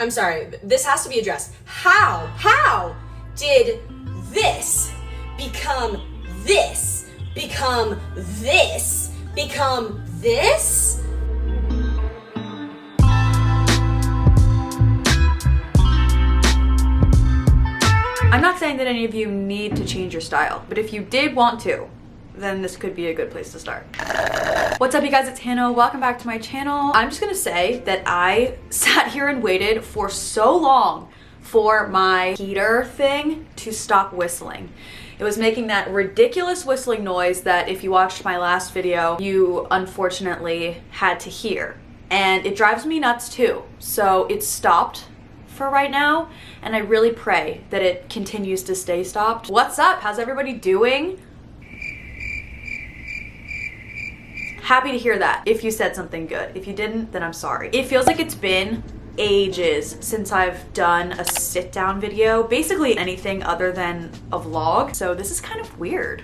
I'm sorry, this has to be addressed. How did this become this, become this, become this? I'm not saying that any of you need to change your style, but if you did want to, then this could be a good place to start. What's up, you guys? It's Hannah. Welcome back to my channel. I'm just gonna say that I sat here and waited for so long for my heater thing to stop whistling. It was making that ridiculous whistling noise that if you watched my last video, you unfortunately had to hear. And it drives me nuts too. So it stopped for right now, and I really pray that it continues to stay stopped. What's up? How's everybody doing? Happy to hear that if you said something good. If you didn't, then I'm sorry. It feels like it's been ages since I've done a sit down video, basically anything other than a vlog. So this is kind of weird.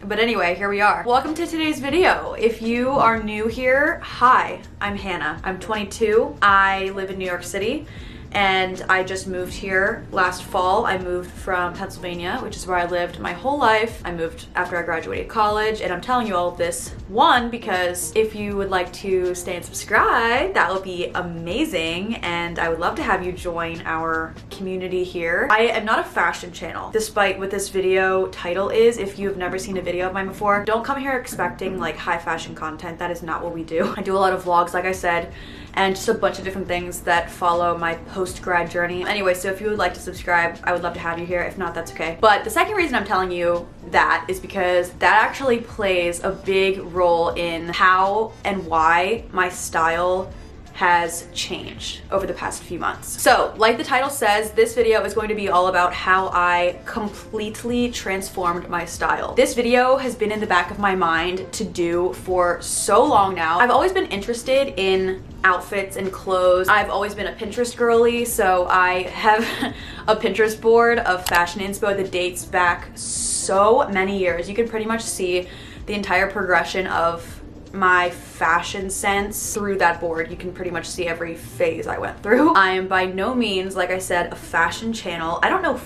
But anyway, here we are. Welcome to today's video. If you are new here, hi, I'm Hannah. I'm 22. I live in New York City, and I just moved here last fall. I moved from Pennsylvania, which is where I lived my whole life. I moved after I graduated college, and I'm telling you all of this, one, because if you would like to stay and subscribe, that would be amazing, and I would love to have you join our community here. I am not a fashion channel, despite what this video title is. If you've never seen a video of mine before, don't come here expecting like high fashion content. That is not what we do. I do a lot of vlogs, like I said, and just a bunch of different things that follow my post-grad journey. Anyway, so if you would like to subscribe, I would love to have you here. If not, that's okay. But the second reason I'm telling you that is because that actually plays a big role in how and why my style has changed over the past few months. So, like the title says, this video is going to be all about how I completely transformed my style. This video has been in the back of my mind to do for so long now. I've always been interested in outfits and clothes. I've always been a Pinterest girly, so I have a Pinterest board of fashion inspo that dates back so many years. You can pretty much see the entire progression of my fashion sense through that board. You can pretty much see every phase I went through. I am by no means, like I said, a fashion channel. I don't know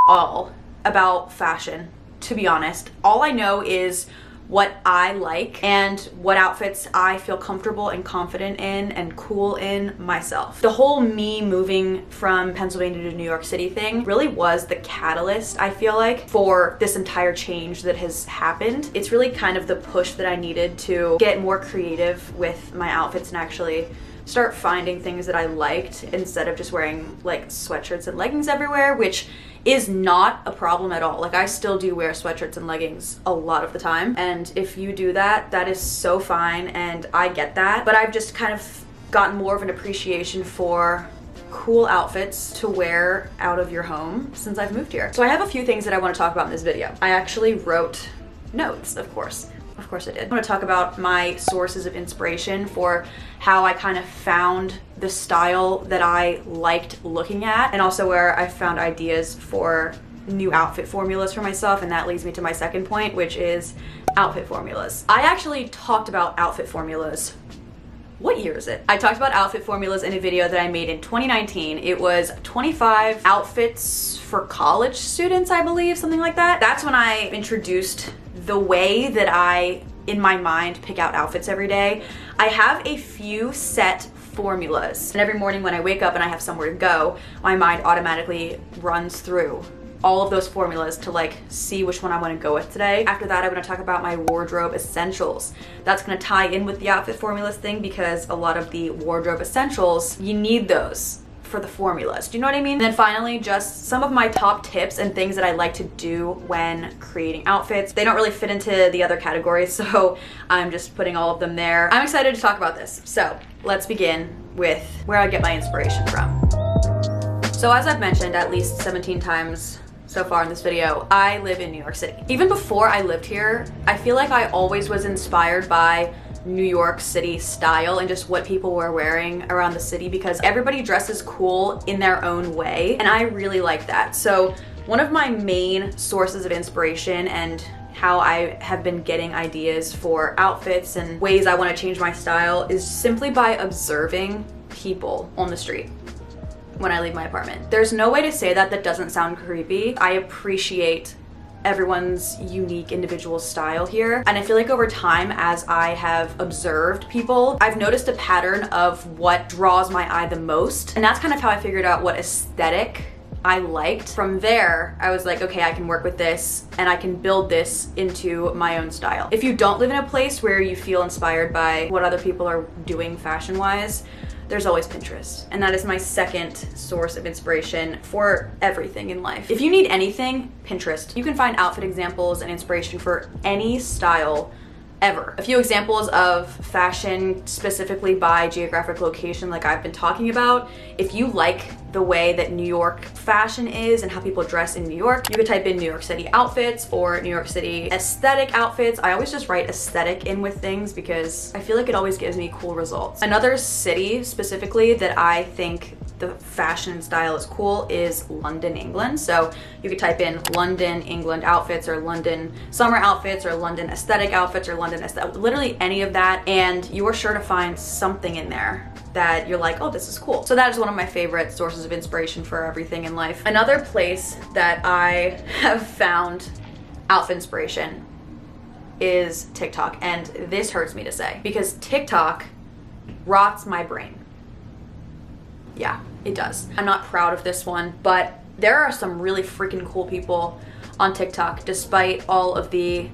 all about fashion, to be honest. All I know is what I like and what outfits I feel comfortable and confident in and cool in myself. The whole me moving from Pennsylvania to New York City thing really was the catalyst, I feel like, for this entire change that has happened. It's really kind of the push that I needed to get more creative with my outfits and actually start finding things that I liked instead of just wearing like sweatshirts and leggings everywhere, which is not a problem at all. Like, I still do wear sweatshirts and leggings a lot of the time, and if you do that, that is so fine, and I get that. But I've just kind of gotten more of an appreciation for cool outfits to wear out of your home since I've moved here. So I have a few things that I want to talk about in this video. I actually wrote notes, of course. Of course I did. I want to talk about my sources of inspiration for how I kind of found the style that I liked looking at, and also where I found ideas for new outfit formulas for myself, and that leads me to my second point, which is outfit formulas. I actually talked about outfit formulas. What year is it? I talked about outfit formulas in a video that I made in 2019. It was 25 outfits for college students, I believe, something like that. That's when I introduced the way that I, in my mind, pick out outfits every day. I have a few set formulas, and every morning when I wake up and I have somewhere to go, my mind automatically runs through all of those formulas to like see which one I want to go with today. After that, I'm going to talk about my wardrobe essentials. That's going to tie in with the outfit formulas thing, because a lot of the wardrobe essentials, you need those for the formulas. Do you know what I mean? And then finally, just some of my top tips and things that I like to do when creating outfits. They don't really fit into the other categories, so I'm just putting all of them there. I'm excited to talk about this. So let's begin with where I get my inspiration from. So as I've mentioned at least 17 times so far in this video, I live in New York City. Even before I lived here, I feel like I always was inspired by New York City style and just what people were wearing around the city, because everybody dresses cool in their own way, and I really like that. So one of my main sources of inspiration and how I have been getting ideas for outfits and ways I want to change my style is simply by observing people on the street when I leave my apartment. There's no way to say that doesn't sound creepy. I appreciate everyone's unique individual style here. And I feel like over time, as I have observed people, I've noticed a pattern of what draws my eye the most. And that's kind of how I figured out what aesthetic I liked. From there, I was like, okay, I can work with this and I can build this into my own style. If you don't live in a place where you feel inspired by what other people are doing fashion-wise, there's always Pinterest. And that is my second source of inspiration for everything in life. If you need anything, Pinterest. You can find outfit examples and inspiration for any style ever. A few examples of fashion specifically by geographic location like I've been talking about. If you like the way that New York fashion is and how people dress in New York, you could type in New York City outfits or New York City aesthetic outfits. I always just write aesthetic in with things because I feel like it always gives me cool results. Another city specifically that I think the fashion style is cool is London, England. So you could type in London, England outfits or London summer outfits or London aesthetic outfits or London aesthetic, literally any of that, and you are sure to find something in there that you're like, oh, this is cool. So that is one of my favorite sources of inspiration for everything in life. Another place that I have found outfit inspiration is TikTok. And this hurts me to say because TikTok rots my brain. Yeah, it does. I'm not proud of this one, but there are some really freaking cool people on TikTok despite all of the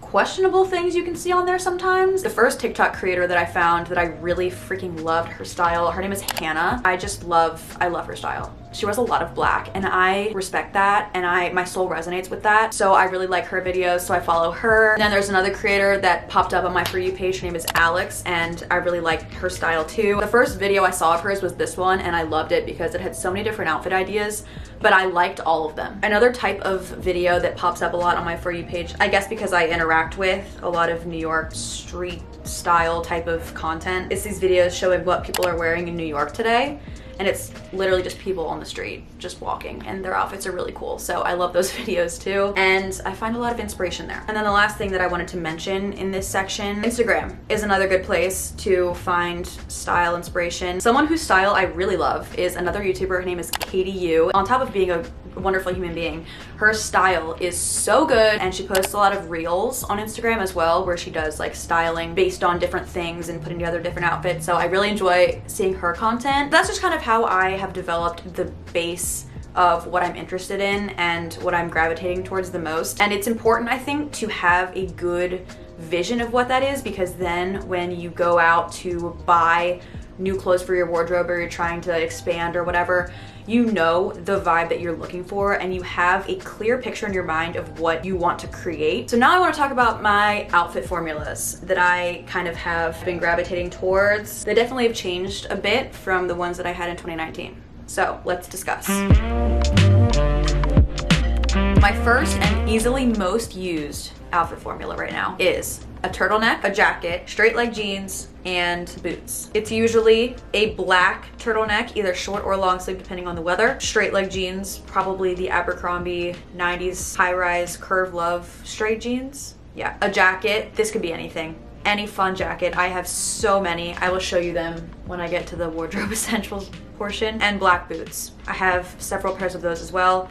questionable things you can see on there sometimes. The first TikTok creator that I found that I really freaking loved her style, her name is Hannah. I love her style. She wears a lot of black and I respect that and my soul resonates with that. So I really like her videos, so I follow her. And then there's another creator that popped up on my For You page. Her name is Alex and I really liked her style too. The first video I saw of hers was this one and I loved it because it had so many different outfit ideas, but I liked all of them. Another type of video that pops up a lot on my For You page, I guess because I interact with a lot of New York street style type of content, is these videos showing what people are wearing in New York today. And it's literally just people on the street just walking and their outfits are really cool. So I love those videos too. And I find a lot of inspiration there. And then the last thing that I wanted to mention in this section, Instagram is another good place to find style inspiration. Someone whose style I really love is another YouTuber. Her name is Katie Yu. On top of being a wonderful human being, her style is so good and she posts a lot of reels on Instagram as well where she does like styling based on different things and putting together different outfits. So I really enjoy seeing her content. That's just kind of how I have developed the base of what I'm interested in and what I'm gravitating towards the most. And it's important, I think, to have a good vision of what that is because then when you go out to buy new clothes for your wardrobe or you're trying to expand or whatever, you know the vibe that you're looking for and you have a clear picture in your mind of what you want to create. So now I want to talk about my outfit formulas that I kind of have been gravitating towards. They definitely have changed a bit from the ones that I had in 2019. So let's discuss. My first and easily most used outfit formula right now is a turtleneck, a jacket, straight leg jeans, and boots. It's usually a black turtleneck, either short or long sleeve depending on the weather. Straight leg jeans, probably the Abercrombie 90s high-rise curve love straight jeans. Yeah, a jacket, this could be anything. Any fun jacket. I have so many. I will show you them when I get to the wardrobe essentials portion. And black boots. I have several pairs of those as well.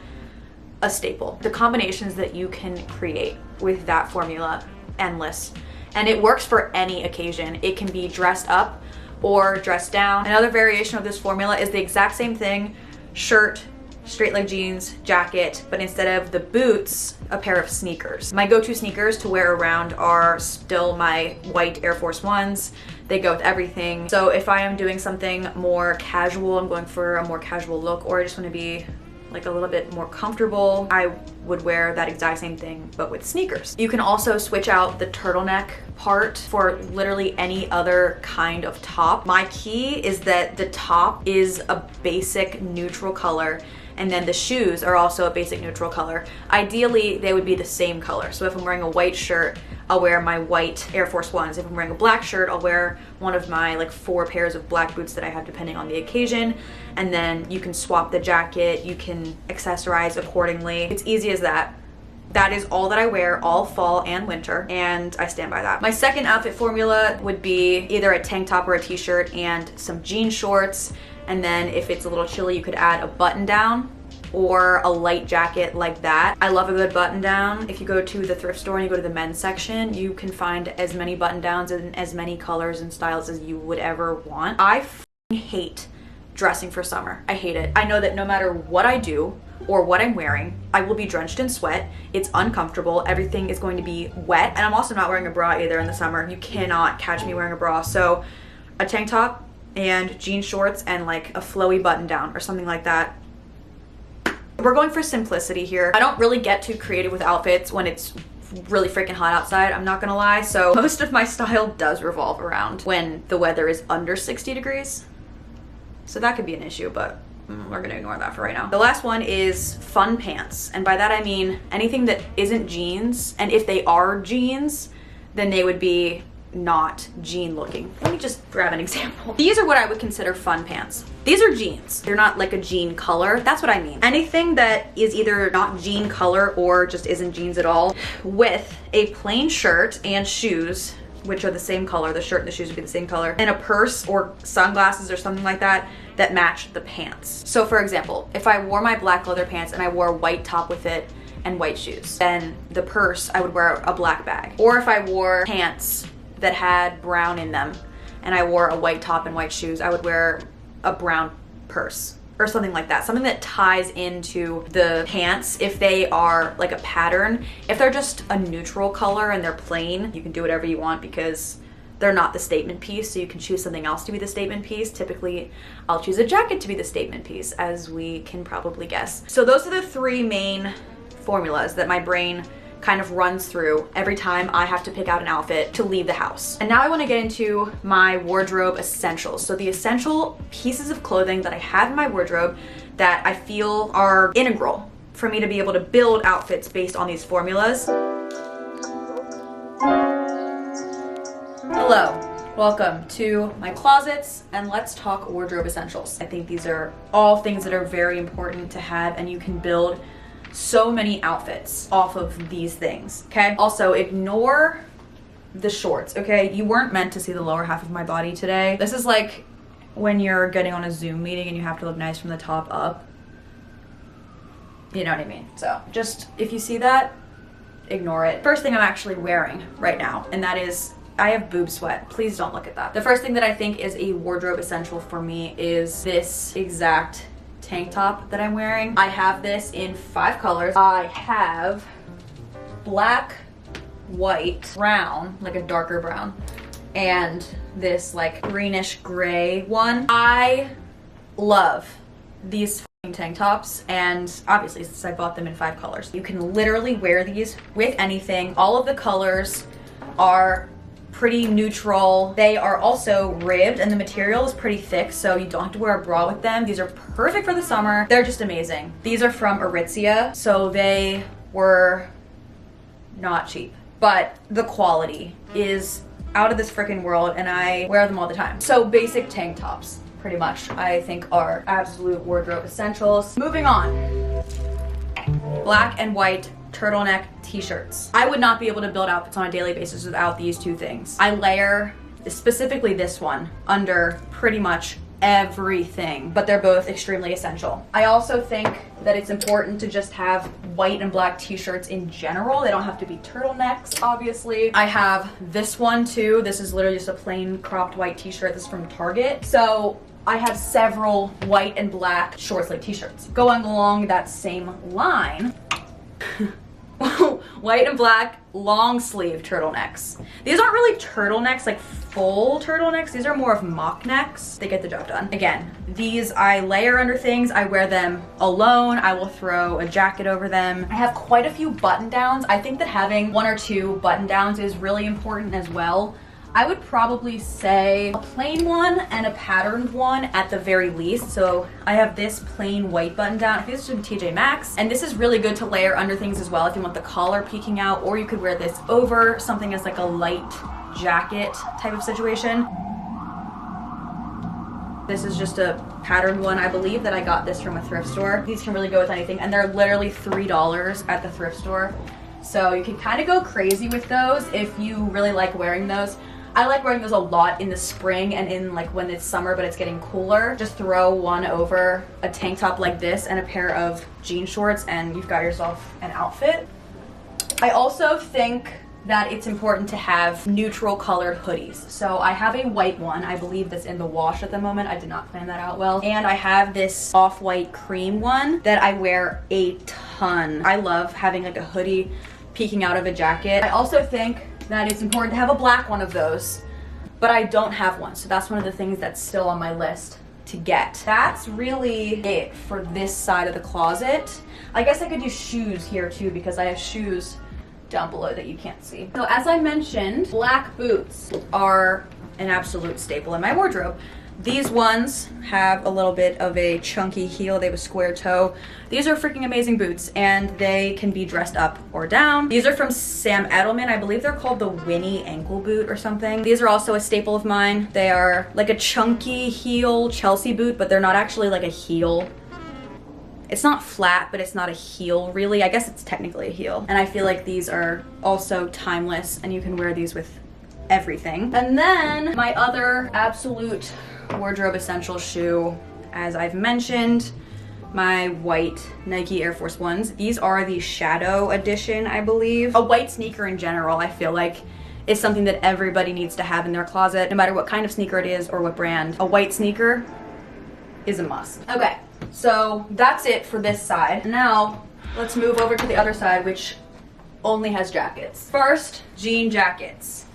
A staple. The combinations that you can create with that formula, endless. And it works for any occasion. It can be dressed up or dressed down. Another variation of this formula is the exact same thing, shirt, straight leg jeans, jacket, but instead of the boots, a pair of sneakers. My go-to sneakers to wear around are still my white Air Force Ones. They go with everything. So if I am doing something more casual, I'm going for a more casual look, or I just want to be like a little bit more comfortable, I would wear that exact same thing but with sneakers. You can also switch out the turtleneck part for literally any other kind of top. My key is that the top is a basic neutral color and then the shoes are also a basic neutral color. Ideally, they would be the same color. So if I'm wearing a white shirt, I'll wear my white Air Force Ones. If I'm wearing a black shirt, I'll wear one of my like 4 pairs of black boots that I have depending on the occasion. And then you can swap the jacket, you can accessorize accordingly. It's easy as that. That is all that I wear all fall and winter, and I stand by that. My second outfit formula would be either a tank top or a t-shirt and some jean shorts, and then if it's a little chilly, you could add a button down or a light jacket like that. I love a good button down. If you go to the thrift store and you go to the men's section, you can find as many button downs and as many colors and styles as you would ever want. I hate dressing for summer. I hate it. I know that no matter what I do or what I'm wearing, I will be drenched in sweat. It's uncomfortable. Everything is going to be wet. And I'm also not wearing a bra either in the summer. You cannot catch me wearing a bra. So a tank top and jean shorts and like a flowy button down or something like that. We're going for simplicity here. I don't really get too creative with outfits when it's really freaking hot outside, I'm not gonna lie. So most of my style does revolve around when the weather is under 60 degrees. So that could be an issue, but we're gonna ignore that for right now. The last one is fun pants. And by that I mean anything that isn't jeans. And if they are jeans, then they would be not jean looking. Let me just grab an example. These are what I would consider fun pants. These are jeans. They're not like a jean color. That's what I mean. Anything that is either not jean color or just isn't jeans at all, with a plain shirt and shoes, which are the same color, the shirt and the shoes would be the same color, and a purse or sunglasses or something like that that match the pants. So for example, if I wore my black leather pants and I wore a white top with it and white shoes, then the purse, I would wear a black bag. Or if I wore pants that had brown in them and I wore a white top and white shoes, I would wear a brown purse or something like that. Something that ties into the pants. If they are like a pattern, if they're just a neutral color and they're plain, you can do whatever you want because they're not the statement piece, so you can choose something else to be the statement piece. Typically, I'll choose a jacket to be the statement piece, as we can probably guess. So those are the three main formulas that my brain kind of runs through every time I have to pick out an outfit to leave the house. And now I want to get into my wardrobe essentials. So the essential pieces of clothing that I have in my wardrobe that I feel are integral for me to be able to build outfits based on these formulas. Hello, welcome to my closets, and let's talk wardrobe essentials. I think these are all things that are very important to have, and you can build so many outfits off of these things, okay? Also, ignore the shorts, okay? You weren't meant to see the lower half of my body today. This is like when you're getting on a Zoom meeting and you have to look nice from the top up. You know what I mean? So just, if you see that, ignore it. First thing I'm actually wearing right now, and that is, I have boob sweat. Please don't look at that. The first thing that I think is a wardrobe essential for me is this exact tank top that I'm wearing. I have this in 5 colors. I have black, white, brown, like a darker brown, and this like greenish gray one. I love these fucking tank tops, and obviously since I bought them in 5 colors, you can literally wear these with anything. All of the colors are pretty neutral. They are also ribbed and the material is pretty thick, so you don't have to wear a bra with them. These are perfect for the summer. They're just amazing. These are from Aritzia, so they were not cheap, but the quality is out of this freaking world and I wear them all the time. So basic tank tops, pretty much, I think are absolute wardrobe essentials. Moving on. Black and white turtleneck t-shirts. I would not be able to build outfits on a daily basis without these two things. I layer, specifically this one, under pretty much everything, but they're both extremely essential. I also think that it's important to just have white and black t-shirts in general. They don't have to be turtlenecks, obviously. I have this one too. This is literally just a plain cropped white t-shirt. This is from Target. So I have several white and black short sleeve t-shirts. Going along that same line, white and black long sleeve turtlenecks. These aren't really turtlenecks, like full turtlenecks. These are more of mock necks. They get the job done. Again, these I layer under things. I wear them alone. I will throw a jacket over them. I have quite a few button downs. I think that having 1 or 2 button downs is really important as well. I would probably say a plain one and a patterned one at the very least. So I have this plain white button down. I think this is from TJ Maxx. And this is really good to layer under things as well if you want the collar peeking out, or you could wear this over something as like a light jacket type of situation. This is just a patterned one. I believe that I got this from a thrift store. These can really go with anything, and they're literally $3 at the thrift store. So you can kind of go crazy with those if you really like wearing those. I like wearing those a lot in the spring and in like when it's summer but it's getting cooler. Just throw one over a tank top like this and a pair of jean shorts and you've got yourself an outfit. I also think that it's important to have neutral colored hoodies. So I have a white one, I believe that's in the wash at the moment. I did not plan that out well. And I have this off-white cream one that I wear a ton. I love having like a hoodie peeking out of a jacket. I also think that it's important to have a black one of those, but I don't have one. So that's one of the things that's still on my list to get. That's really it for this side of the closet. I guess I could do shoes here too because I have shoes down below that you can't see. So as I mentioned, black boots are an absolute staple in my wardrobe. These ones have a little bit of a chunky heel. They have a square toe. These are freaking amazing boots and they can be dressed up or down. These are from Sam Edelman. I believe they're called the Winnie ankle boot or something. These are also a staple of mine. They are like a chunky heel Chelsea boot, but they're not actually like a heel. It's not flat, but it's not a heel really. I guess it's technically a heel. And I feel like these are also timeless and you can wear these with everything. And then my other absolute wardrobe essential shoe, as I've mentioned, my white Nike Air Force Ones. These are the Shadow edition, I believe. A white sneaker in general, I feel like is something that everybody needs to have in their closet, no matter what kind of sneaker it is or what brand. A white sneaker is a must. Okay. So that's it for this side. Now let's move over to the other side, which only has jackets. First, jean jackets.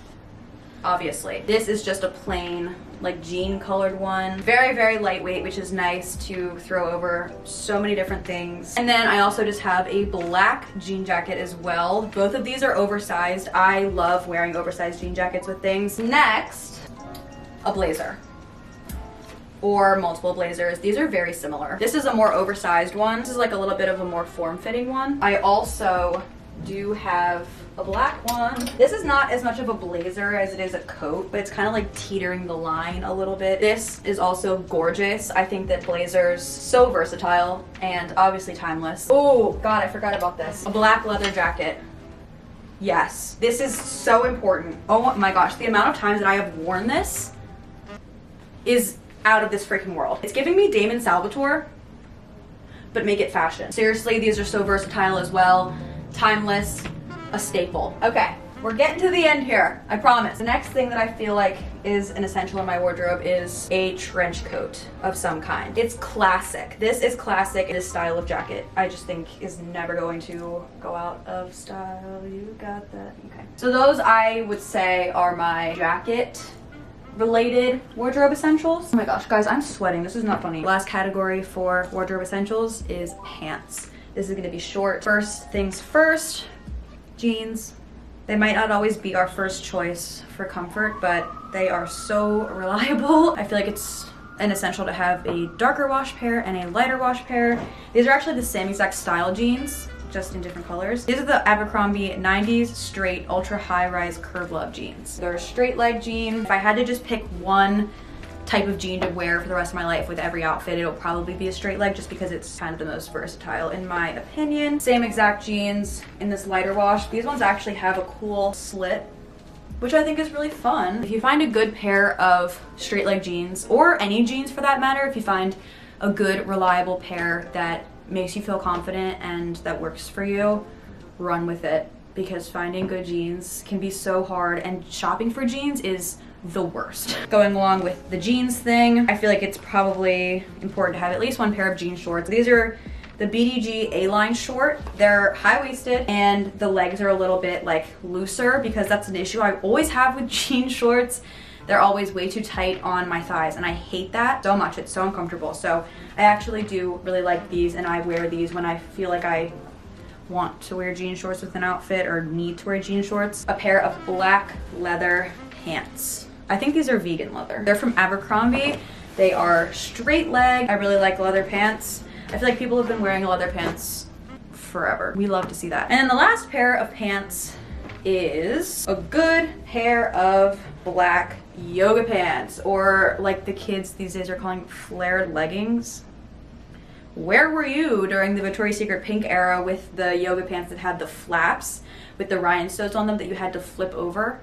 Obviously, this is just a plain like jean colored one. Very, very lightweight, which is nice to throw over so many different things. And then I also just have a black jean jacket as well. Both of these are oversized. I love wearing oversized jean jackets with things. Next, a blazer. Or multiple blazers. These are very similar. This is a more oversized one. This is like a little bit of a more form-fitting one. I also do have a black one. This is not as much of a blazer as it is a coat, but it's kind of like teetering the line a little bit. This is also gorgeous. I think that blazers, so versatile and obviously timeless. Oh God, I forgot about this. A black leather jacket. Yes, this is so important. Oh my gosh, the amount of times that I have worn this is out of this freaking world. It's giving me Damon Salvatore, but make it fashion. Seriously, these are so versatile as well. Timeless, a staple. Okay, we're getting to the end here, I promise. The next thing that I feel like is an essential in my wardrobe is a trench coat of some kind. It's classic. This is classic. This style of jacket, I just think is never going to go out of style. You got that? Okay. So those I would say are my jacket related wardrobe essentials. Oh my gosh, guys, I'm sweating. This is not funny. Last category for wardrobe essentials is pants. This is gonna be short. First things first, jeans. They might not always be our first choice for comfort, but they are so reliable. I feel like it's an essential to have a darker wash pair and a lighter wash pair. These are actually the same exact style jeans, just in different colors. These are the Abercrombie 90s straight ultra high rise curve love jeans. They're a straight leg jean. If I had to just pick one type of jean to wear for the rest of my life with every outfit, it'll probably be a straight leg just because it's kind of the most versatile in my opinion. Same exact jeans in this lighter wash. These ones actually have a cool slit, which I think is really fun. If you find a good pair of straight leg jeans, or any jeans for that matter, if you find a good reliable pair that makes you feel confident and that works for you, run with it, because finding good jeans can be so hard and shopping for jeans is the worst. Going along with the jeans thing, I feel like it's probably important to have at least one pair of jean shorts. These are the BDG A-line short. They're high-waisted and the legs are a little bit like looser because that's an issue I always have with jean shorts. They're always way too tight on my thighs and I hate that so much. It's so uncomfortable. So I actually do really like these and I wear these when I feel like I want to wear jean shorts with an outfit or need to wear jean shorts. A pair of black leather pants. I think these are vegan leather. They're from Abercrombie. They are straight leg. I really like leather pants. I feel like people have been wearing leather pants forever. We love to see that. And then the last pair of pants is a good pair of black yoga pants, or like the kids these days are calling flared leggings. where were you during the Victoria's Secret pink era with the yoga pants that had the flaps with the rhinestones on them that you had to flip over?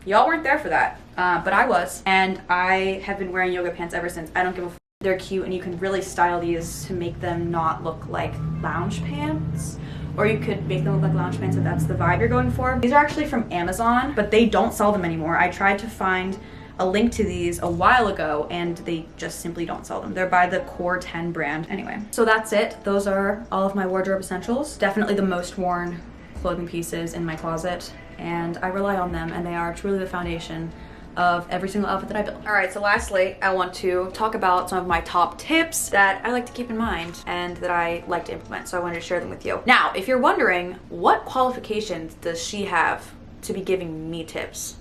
Y'all weren't there for that, but I was, and I have been wearing yoga pants ever since. I don't give a f. They're cute, and you can really style these to make them not look like lounge pants, or you could make them look like lounge pants if that's the vibe you're going for. These are actually from Amazon, but they don't sell them anymore. I tried to find a link to these a while ago, and they just simply don't sell them. They're by the Core 10 brand. Anyway, so that's it. Those are all of my wardrobe essentials. Definitely the most worn clothing pieces in my closet, and I rely on them, and they are truly the foundation of every single outfit that I build. All right, so lastly, I want to talk about some of my top tips that I like to keep in mind and that I like to implement, so I wanted to share them with you. Now, if you're wondering, what qualifications does she have to be giving me tips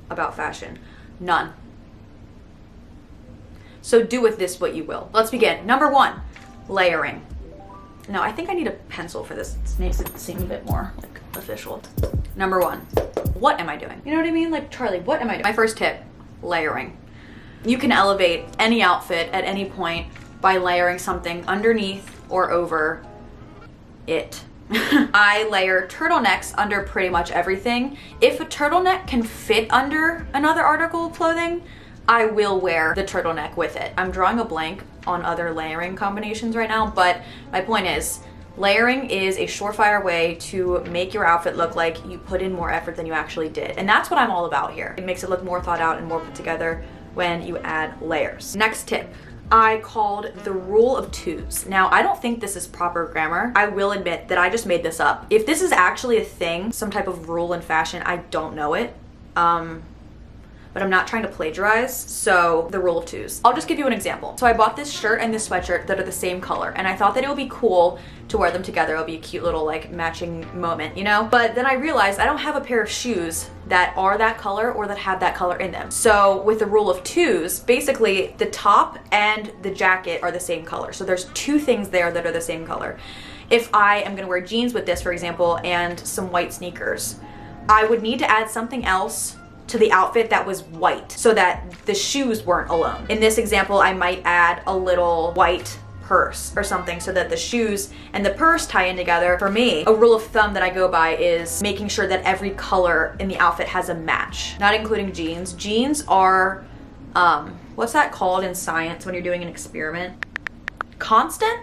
about fashion? None. So do with this what you will. Let's begin. Number 1, layering. Now, I think I need a pencil for this. It makes it seem a bit more like official. Number 1, what am I doing? You know what I mean? Like, Charlie, what am I doing? My first tip, layering. You can elevate any outfit at any point by layering something underneath or over it. I layer turtlenecks under pretty much everything. If a turtleneck can fit under another article of clothing, I will wear the turtleneck with it. I'm drawing a blank on other layering combinations right now, but my point is, layering is a surefire way to make your outfit look like you put in more effort than you actually did. And that's what I'm all about here. It makes it look more thought out and more put together when you add layers. Next tip, I called the rule of 2s. Now, I don't think this is proper grammar. I will admit that I just made this up. If this is actually a thing, some type of rule in fashion, I don't know it. But I'm not trying to plagiarize, so the rule of 2s. I'll just give you an example. So I bought this shirt and this sweatshirt that are the same color, and I thought that it would be cool to wear them together. It would be a cute little like matching moment, you know? But then I realized I don't have a pair of shoes that are that color or that have that color in them. So with the rule of 2s, basically the top and the jacket are the same color. So there's 2 things there that are the same color. If I am gonna wear jeans with this, for example, and some white sneakers, I would need to add something else to the outfit that was white so that the shoes weren't alone. In this example, I might add a little white purse or something so that the shoes and the purse tie in together. For me, a rule of thumb that I go by is making sure that every color in the outfit has a match, not including jeans. Jeans are, what's that called in science when you're doing an experiment? Constant?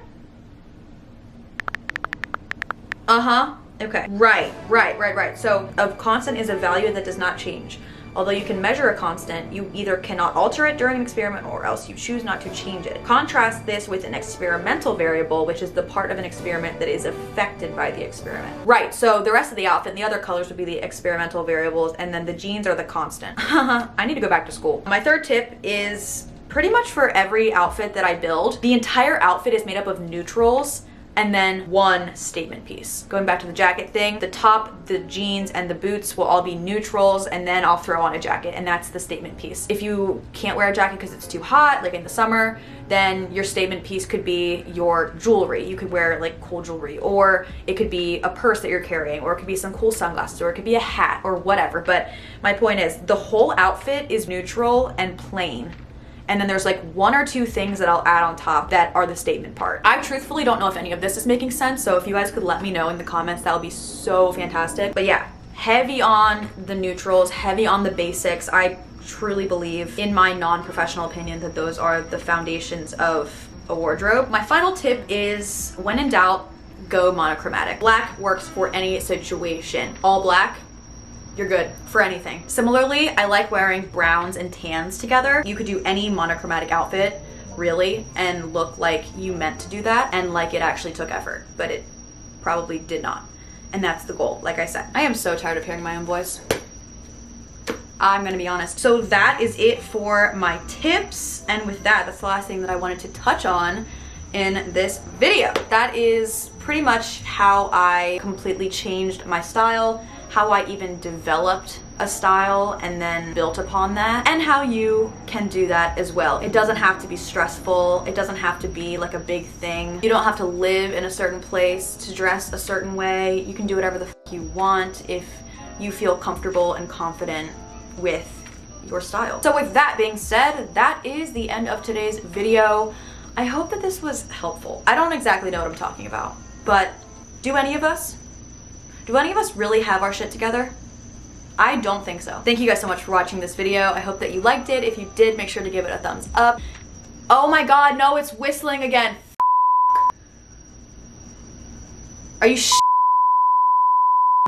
Uh-huh. Okay. Right. So a constant is a value that does not change. Although you can measure a constant, you either cannot alter it during an experiment or else you choose not to change it. Contrast this with an experimental variable, which is the part of an experiment that is affected by the experiment. Right, so the rest of the outfit and the other colors would be the experimental variables, and then the jeans are the constant. I need to go back to school. My third tip is pretty much for every outfit that I build, the entire outfit is made up of neutrals and then one statement piece. Going back to the jacket thing, the top, the jeans, and the boots will all be neutrals, and then I'll throw on a jacket, and that's the statement piece. If you can't wear a jacket because it's too hot, like in the summer, then your statement piece could be your jewelry. You could wear like cool jewelry, or it could be a purse that you're carrying, or it could be some cool sunglasses, or it could be a hat, or whatever. But my point is, the whole outfit is neutral and plain. And then there's like 1 or 2 things that I'll add on top that are the statement part. I truthfully don't know if any of this is making sense, so if you guys could let me know in the comments, that would be so fantastic. But yeah, heavy on the neutrals, heavy on the basics. I truly believe, in my non-professional opinion, that those are the foundations of a wardrobe. My final tip is, when in doubt, go monochromatic. Black works for any situation. All black, you're good for anything. Similarly, I like wearing browns and tans together. You could do any monochromatic outfit, really, and look like you meant to do that and like it actually took effort, but it probably did not. And that's the goal, like I said. I am so tired of hearing my own voice. I'm gonna be honest. So that is it for my tips. And with that, that's the last thing that I wanted to touch on in this video. That is pretty much how I completely changed my style, how I even developed a style and then built upon that, and how you can do that as well. It doesn't have to be stressful. It doesn't have to be like a big thing. You don't have to live in a certain place to dress a certain way. You can do whatever the f you want if you feel comfortable and confident with your style. So with that being said, that is the end of today's video. I hope that this was helpful. I don't exactly know what I'm talking about, but do any of us really have our shit together? I don't think so. Thank you guys so much for watching this video. I hope that you liked it. If you did, make sure to give it a thumbs up. Oh my god, no, it's whistling again. Are you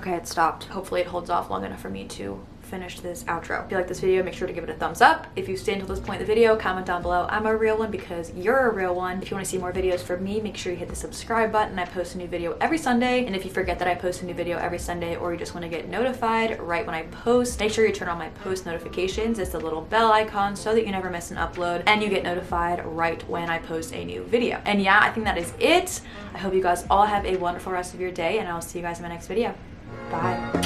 Okay, it stopped. Hopefully it holds off long enough for me to finish this outro. If you like this video, make sure to give it a thumbs up. If you stayed until this point in the video, comment down below I'm a real one because you're a real one. If you want to see more videos from me, make sure you hit the subscribe button. I post a new video every Sunday. And if you forget that I post a new video every Sunday, or you just want to get notified right when I post, make sure you turn on my post notifications. It's the little bell icon so that you never miss an upload and you get notified right when I post a new video. And yeah, I think that is it. I hope you guys all have a wonderful rest of your day, and I will see you guys in my next video. Bye.